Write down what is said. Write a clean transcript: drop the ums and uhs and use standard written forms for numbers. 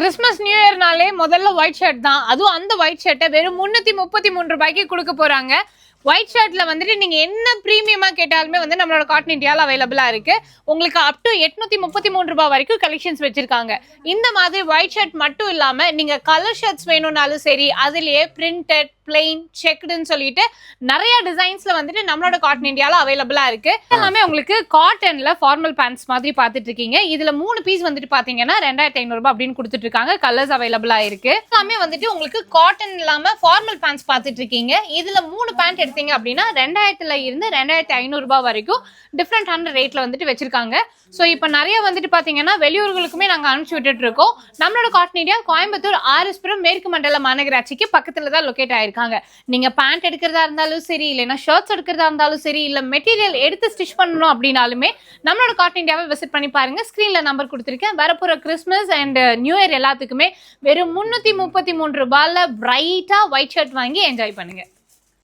Christmas new இயர்னாலே முதல்ல white shirt தான். அதுவும் அந்த ஒயிட் ஷர்ட்டை வெறும் 333 ரூபாய்க்கு கொடுக்க போறாங்க. ஒயிட் ஷர்ட்ல வந்துட்டு நீங்க என்ன பிரீமியமா கேட்டாலுமே வந்து நம்மளோட காட்டன் இந்தியாவில் அவைலபிளா இருக்கு. உங்களுக்கு அப் டு 833 ரூபாய் வரைக்கும் கலெக்ஷன்ஸ் வச்சிருக்காங்க. இந்த மாதிரி ஒயிட் ஷர்ட் மட்டும் இல்லாம நீங்க கலர் ஷர்ட்ஸ் வேணும்னாலும் சரி, அதுலயே பிரிண்டட், பிளெயின், செக்டுன்னு சொல்லிட்டு நிறைய டிசைன்ஸ்ல வந்துட்டு நம்மளோட காட்டன் இந்தியாவில் அவைலபிளா இருக்கு. எல்லாமே உங்களுக்கு காட்டன்ல ஃபார்மல் பேண்ட்ஸ் மாதிரி பார்த்துட்டு இருக்கீங்க. இதுல 3 பீஸ் வந்துட்டு பாத்தீங்கன்னா 2500 ரூபாய் அப்படின்னு கொடுத்துட்டு இருக்காங்க. கலர்ஸ் அவைலபிளா இருக்கு. எல்லாமே வந்துட்டு உங்களுக்கு காட்டன் இல்லாம ஃபார்மல் பேண்ட்ஸ் பார்த்துட்டு இருக்கீங்க. இதுல 3 பேண்ட் எடுத்தீங்க அப்படின்னா 2000ல இருந்து 2500 ரூபாய் வரைக்கும் டிஃப்ரெண்டான ரேட்ல வந்துட்டு வச்சிருக்காங்க. ஸோ இப்போ நிறைய வந்துட்டு பார்த்தீங்கன்னா வெளியூர்களுக்குமே நாங்கள் அனுப்பிச்சு விட்டுட்டு இருக்கோம். நம்மளோட காட்டன் இந்தியா கோயம்புத்தூர் ஆர்எஸ்புரம் மேற்கு மண்டல மாநகராட்சிக்கு பக்கத்தில் தான் லொக்கேட் ஆயிருக்காங்க. நீங்கள் பேண்ட் எடுக்கிறதா இருந்தாலும் சரி, இல்லைன்னா ஷர்ட்ஸ் எடுக்கிறதா இருந்தாலும் சரி, இல்லை மெட்டீரியல் எடுத்து ஸ்டிச் பண்ணணும் அப்படின்னாலுமே நம்மளோட காட்டன் இந்தியாவை விசிட் பண்ணி பாருங்க. ஸ்க்ரீனில் நம்பர் கொடுத்துருக்கேன். வரப்போகிற கிறிஸ்மஸ் அண்ட் நியூ இயர் எல்லாத்துக்குமே வெறும் 333 ரூபாயில் பிரைட்டாக ஒயிட் ஷர்ட் வாங்கி என்ஜாய் பண்ணுங்க.